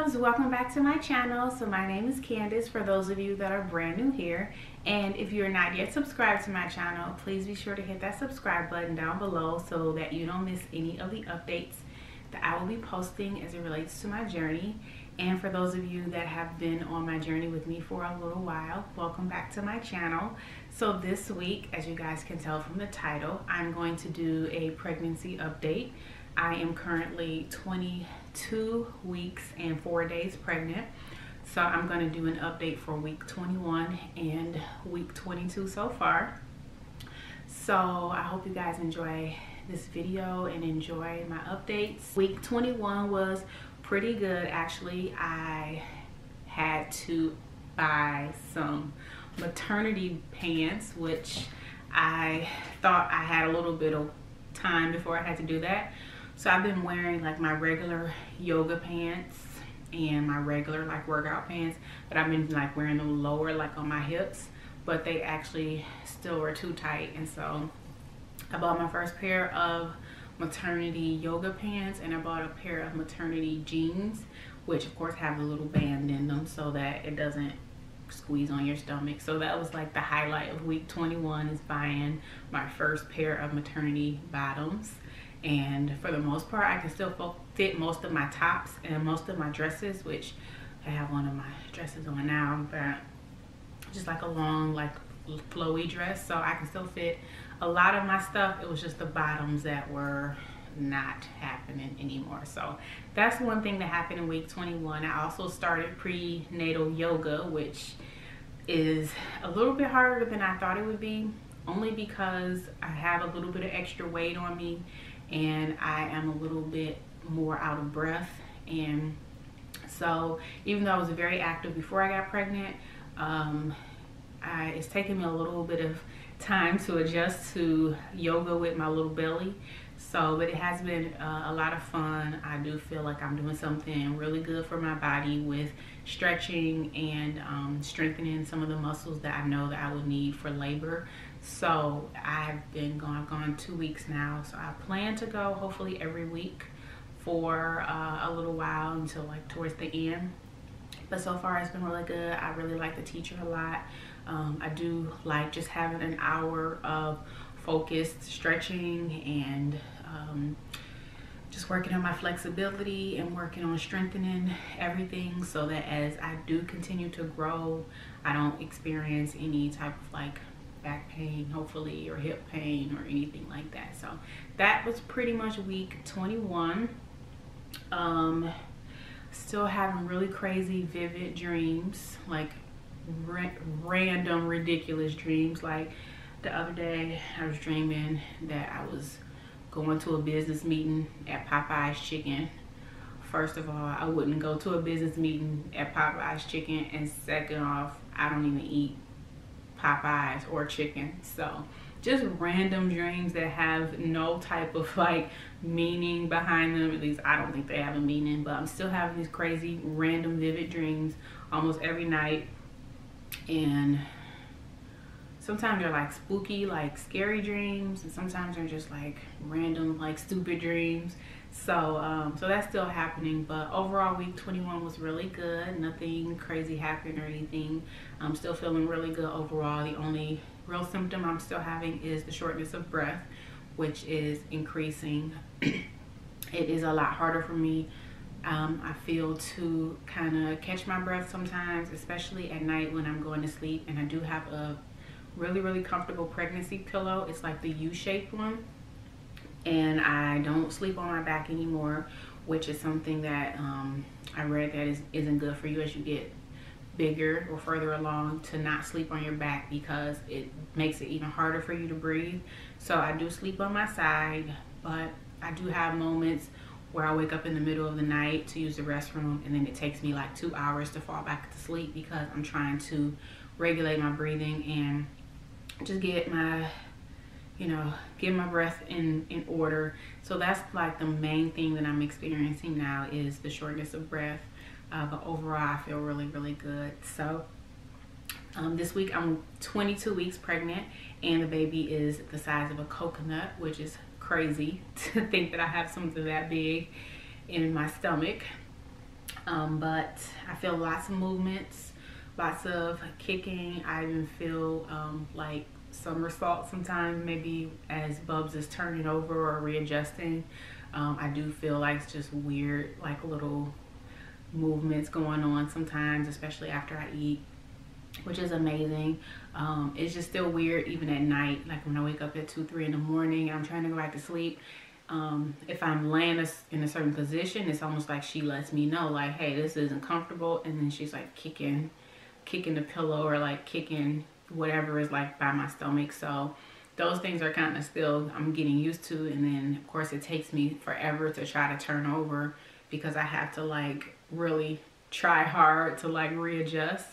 loves, welcome back to my channel. So my name is Candace for those of you that are brand new here, and if you're not yet subscribed to my channel, please be sure to hit that subscribe button down below so that you don't miss any of the updates that I will be posting as it relates to my journey. And for those of you that have been on my journey with me for a little while, welcome back to my channel. So this week, as you guys can tell from the title, I'm going to do a pregnancy update. I am currently 22 weeks and 4 days pregnant. So I'm going to do an update for week 21 and week 22 so far. So I hope you guys enjoy this video and enjoy my updates. Week 21 was pretty good actually. I had to buy some maternity pants, which I thought I had a little bit of time before I had to do that. So I've been wearing like my regular yoga pants and my regular like workout pants, but I've been like wearing them lower like on my hips, but they actually still were too tight. And so I bought my first pair of maternity yoga pants, and I bought a pair of maternity jeans, which of course have a little band in them so that it doesn't squeeze on your stomach. So that was like the highlight of week 21, is buying my first pair of maternity bottoms. And for the most part, I can still fit most of my tops and most of my dresses, which I have one of my dresses on now, but just like a long like flowy dress, so I can still fit a lot of my stuff. It was just the bottoms that were not happening anymore. So that's one thing that happened in week 21. I also started prenatal yoga, which is a little bit harder than I thought it would be, only because I have a little bit of extra weight on me and I am a little bit more out of breath. And so even though I was very active before I got pregnant, it's taken me a little bit of time to adjust to yoga with my little belly. So, but it has been a lot of fun. I do feel like I'm doing something really good for my body with stretching and strengthening some of the muscles that I know that I would need for labor. So I've gone 2 weeks now. So I plan to go hopefully every week for a little while until like towards the end. But so far it's been really good. I really like the teacher a lot. I do like just having an hour of focused stretching and just working on my flexibility and working on strengthening everything, so that as I do continue to grow, I don't experience any type of like back pain, hopefully, or hip pain or anything like that. So that was pretty much week 21. Still having really crazy vivid dreams, like random ridiculous dreams. Like the other day I was dreaming that I was going to a business meeting at Popeye's Chicken. First of all, I wouldn't go to a business meeting at Popeye's Chicken, and second off, I don't even eat Popeyes or chicken. So just random dreams that have no type of like meaning behind them. At least I don't think they have a meaning, but I'm still having these crazy random vivid dreams almost every night. And sometimes they're like spooky, like scary dreams, and sometimes they're just like random, like stupid dreams. So so that's still happening, but overall week 21 was really good. Nothing crazy happened or anything. I'm still feeling really good overall. The only real symptom I'm still having is the shortness of breath, which is increasing. It is a lot harder for me, I feel, to kind of catch my breath sometimes, especially at night when I'm going to sleep. And I do have a really comfortable pregnancy pillow. It's like the U-shaped one, and I don't sleep on my back anymore, which is something that I read that isn't good for you as you get bigger or further along, to not sleep on your back, because it makes it even harder for you to breathe. So I do sleep on my side, but I do have moments where I wake up in the middle of the night to use the restroom, and then it takes me like 2 hours to fall back to sleep because I'm trying to regulate my breathing and just get my breath in order. So that's like the main thing that I'm experiencing now, is the shortness of breath. But overall I feel really good. So this week I'm 22 weeks pregnant, and the baby is the size of a coconut, which is crazy to think that I have something that big in my stomach. But I feel lots of movements, lots of kicking. I even feel like somersaults sometimes, maybe as Bubs is turning over or readjusting. I do feel like it's just weird, like little movements going on sometimes, especially after I eat, which is amazing. It's just still weird even at night, like when I wake up at 2, 3 in the morning and I'm trying to go back to sleep. If I'm laying in a certain position, it's almost like she lets me know, like, hey, this isn't comfortable, and then she's like kicking the pillow, or like kicking whatever is like by my stomach. So those things are kind of still, I'm getting used to. And then of course it takes me forever to try to turn over, because I have to like really try hard to like readjust.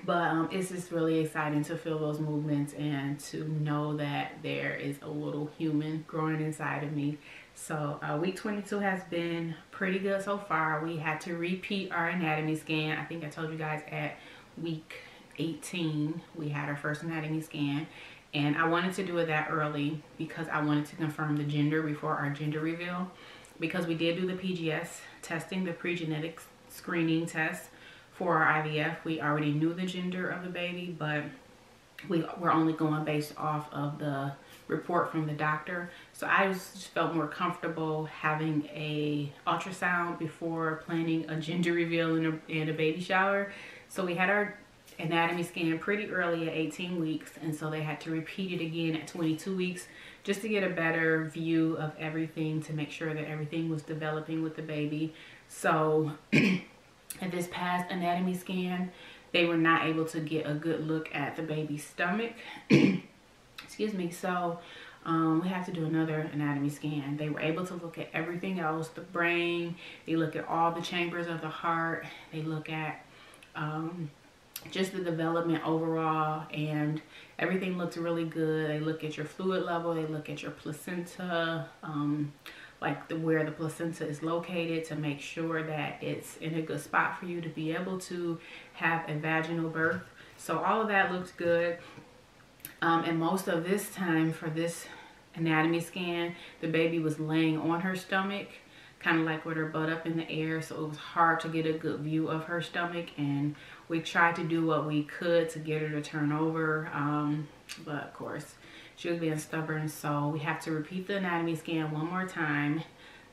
But it's just really exciting to feel those movements and to know that there is a little human growing inside of me. So week 22 has been pretty good so far. We had to repeat our anatomy scan. I think I told you guys at week 18 we had our first anatomy scan, and I wanted to do it that early because I wanted to confirm the gender before our gender reveal, because we did do the PGS testing, the pre-genetic screening test for our IVF. We already knew the gender of the baby, but we're only going based off of the report from the doctor. So I just felt more comfortable having a ultrasound before planning a gender reveal and a baby shower. So we had our anatomy scan pretty early at 18 weeks, and so they had to repeat it again at 22 weeks just to get a better view of everything, to make sure that everything was developing with the baby. So at this past anatomy scan, they were not able to get a good look at the baby's stomach. Excuse me. So we have to do another anatomy scan. They were able to look at everything else, the brain. They look at all the chambers of the heart. They look at just the development overall, and everything looked really good. They look at your fluid level. They look at your placenta, like where the placenta is located, to make sure that it's in a good spot for you to be able to have a vaginal birth. So all of that looks good. And most of this time for this anatomy scan, the baby was laying on her stomach, kind of like with her butt up in the air. So it was hard to get a good view of her stomach, and we tried to do what we could to get her to turn over. But of course, she was being stubborn, so we have to repeat the anatomy scan one more time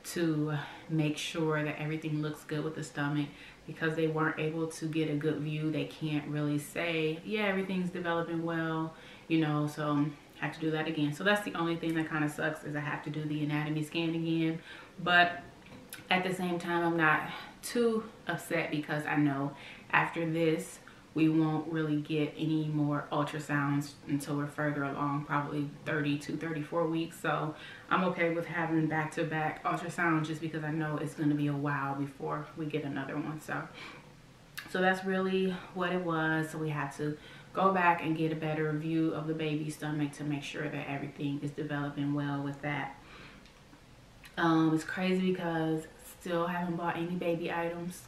to make sure that everything looks good with the stomach, because they weren't able to get a good view. They can't really say, yeah, everything's developing well, you know, so I have to do that again. So that's the only thing that kind of sucks, is I have to do the anatomy scan again. But at the same time, I'm not too upset, because I know after this, we won't really get any more ultrasounds until we're further along, probably 30 to 34 weeks. So I'm okay with having back-to-back ultrasounds, just because I know it's going to be a while before we get another one. So that's really what it was. So we have to go back and get a better view of the baby's stomach to make sure that everything is developing well with that. It's crazy because still haven't bought any baby items.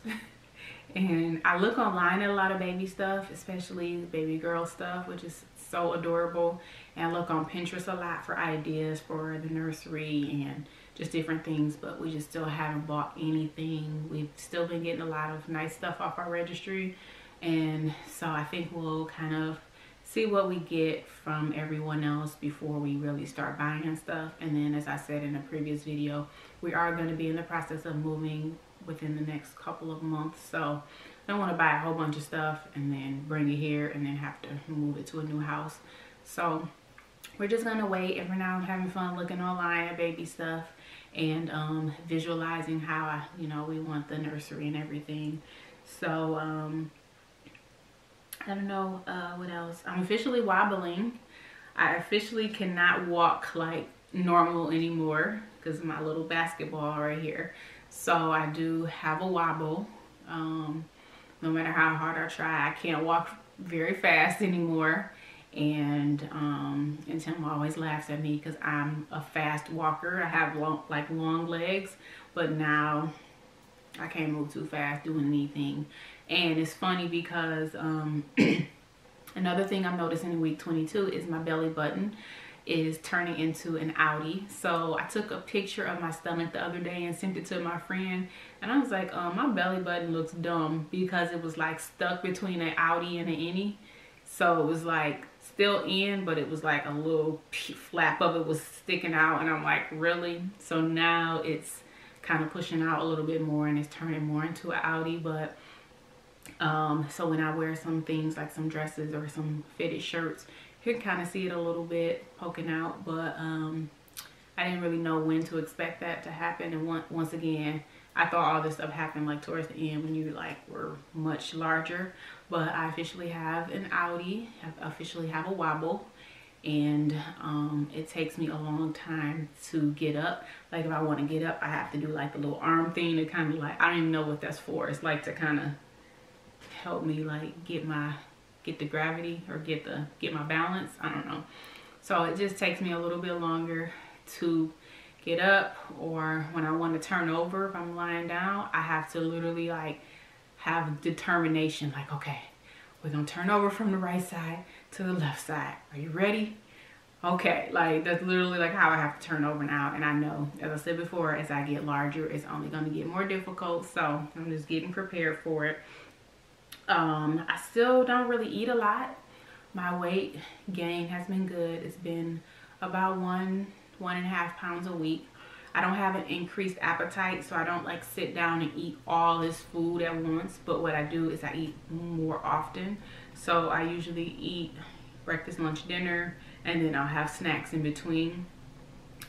And I look online at a lot of baby stuff, especially baby girl stuff, which is so adorable. And I look on Pinterest a lot for ideas for the nursery and just different things, but we just still haven't bought anything. We've still been getting a lot of nice stuff off our registry. And so I think we'll kind of see what we get from everyone else before we really start buying stuff. And then, as I said in a previous video, we are going to be in the process of moving within the next couple of months. So I don't want to buy a whole bunch of stuff and then bring it here and then have to move it to a new house. So we're just going to wait. And for now, I'm having fun looking online at baby stuff and visualizing how we want the nursery and everything. So I don't know what else. I'm officially wobbling. I officially cannot walk like normal anymore because of my little basketball right here. So I do have a wobble. No matter how hard I try, I can't walk very fast anymore. And Tim always laughs at me because I'm a fast walker. I have long legs, but now I can't move too fast doing anything. And it's funny because another thing I'm noticing in week 22 is my belly button. is turning into an outie. So I took a picture of my stomach the other day and sent it to my friend, and I was like, my belly button looks dumb because it was like stuck between an outie and an innie. So it was like still in, but it was like a little flap of it was sticking out, and I'm like, really? So now it's kind of pushing out a little bit more and it's turning more into an outie. But so when I wear some things like some dresses or some fitted shirts, you can kind of see it a little bit poking out. But I didn't really know when to expect that to happen. And once again, I thought all this stuff happened like towards the end when you like were much larger. But I officially have an outie. I officially have a wobble. And it takes me a long time to get up. Like if I want to get up, I have to do like the little arm thing to kind of like, I don't even know what that's for. It's like to kind of help me like get the gravity or get my balance. I don't know. So it just takes me a little bit longer to get up, or when I want to turn over, if I'm lying down, I have to literally like have determination, like, okay, we're gonna turn over from the right side to the left side. Are you ready? Okay, like that's literally like how I have to turn over now. And I know, as I said before, as I get larger, it's only gonna get more difficult. So I'm just getting prepared for it. I still don't really eat a lot. My weight gain has been good. It's been about 1.5 pounds a week. I don't have an increased appetite, so I don't like sit down and eat all this food at once. But what I do is I eat more often. So I usually eat breakfast, lunch, dinner, and then I'll have snacks in between.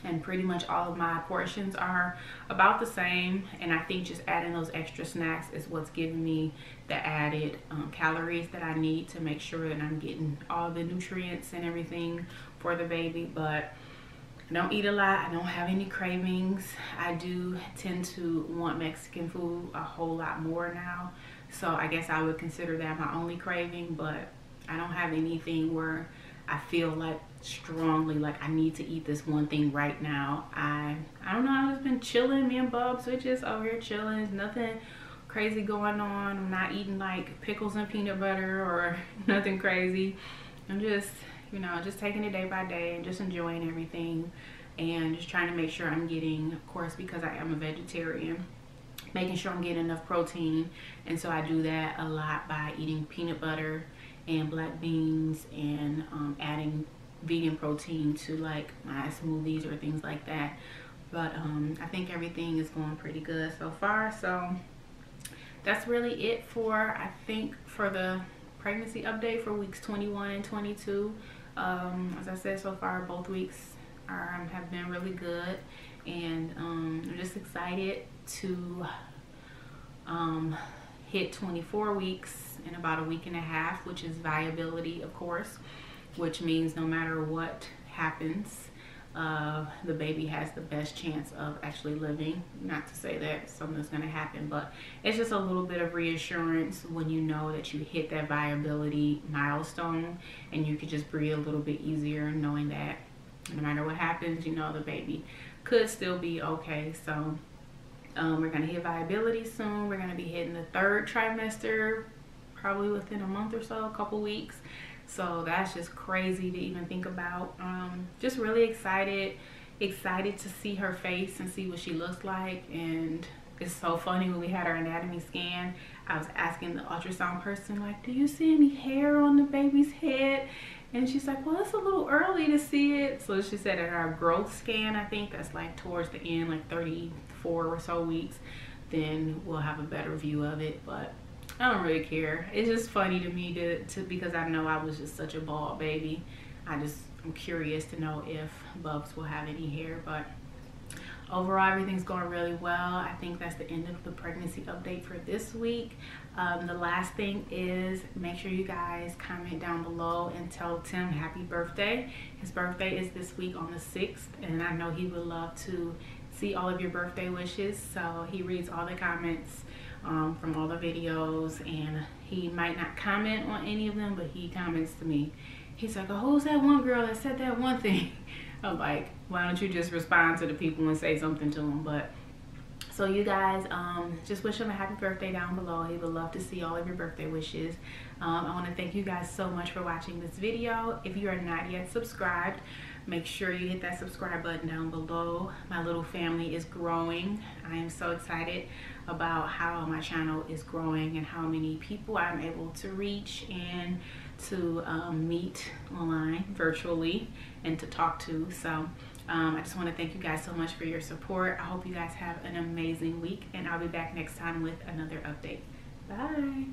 And pretty much all of my portions are about the same. And I think just adding those extra snacks is what's giving me the added calories that I need to make sure that I'm getting all the nutrients and everything for the baby. But I don't eat a lot. I don't have any cravings. I do tend to want Mexican food a whole lot more now. So I guess I would consider that my only craving, but I don't have anything where I feel like strongly like I need to eat this one thing right now. I don't know, I've just been chilling. Me and Bubs, we're just over here chilling. There's nothing crazy going on. I'm not eating like pickles and peanut butter or nothing crazy. I'm just, you know, just taking it day by day and just enjoying everything and just trying to make sure I'm getting, of course, because I am a vegetarian, making sure I'm getting enough protein. And so I do that a lot by eating peanut butter and black beans and adding vegan protein to like my smoothies or things like that. But I think everything is going pretty good so far. So that's really it for, I think, for the pregnancy update for weeks 21 and 22. As I said, so far both weeks have been really good, and I'm just excited to hit 24 weeks in about a week and a half, which is viability, of course, which means no matter what happens, the baby has the best chance of actually living. Not to say that something's going to happen, but it's just a little bit of reassurance when you know that you hit that viability milestone, and you could just breathe a little bit easier knowing that no matter what happens, you know the baby could still be okay. So we're going to hit viability soon. We're going to be hitting the 3rd trimester probably within a month or so, a couple weeks. So that's just crazy to even think about. Just really excited to see her face and see what she looks like. And it's so funny, when we had our anatomy scan, I was asking the ultrasound person, like, do you see any hair on the baby's head? And she's like, well, it's a little early to see it. So she said at our growth scan, I think that's like towards the end, like 34 or so weeks, then we'll have a better view of it. But I don't really care. It's just funny to me to because I know I was just such a bald baby. I'm curious to know if Bubs will have any hair. But overall, everything's going really well. I think that's the end of the pregnancy update for this week. The last thing is, make sure you guys comment down below and tell Tim happy birthday. His birthday is this week on the 6th, and I know he would love to see all of your birthday wishes. So he reads all the comments from all the videos, and he might not comment on any of them, but he comments to me. He's like, oh, who's that one girl that said that one thing? I'm like, why don't you just respond to the people and say something to them? But So you guys, just wish him a happy birthday down below. He would love to see all of your birthday wishes. I want to thank you guys so much for watching this video. If you are not yet subscribed, make sure you hit that subscribe button down below. My little family is growing. I am so excited about how my channel is growing and how many people I'm able to reach and to meet online, virtually, and to talk to. So I just want to thank you guys so much for your support. I hope you guys have an amazing week, and I'll be back next time with another update. Bye.